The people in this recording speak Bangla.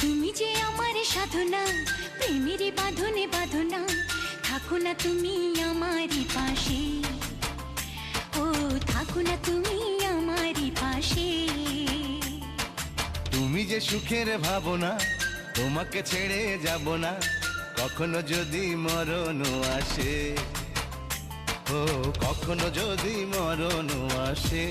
তুমি যে আমার সাধনা, প্রেমের বাঁধনে বাঁধনা, থাকো না তুমি আমারই পাশে, ও থাকো না তুমি আমারই পাশে। তুমি যে সুখের ভাবনা, তোমাকে ছেড়ে যাব না, কখনো যদি মরণ আসে, ও কখনো যদি মরণ আসে।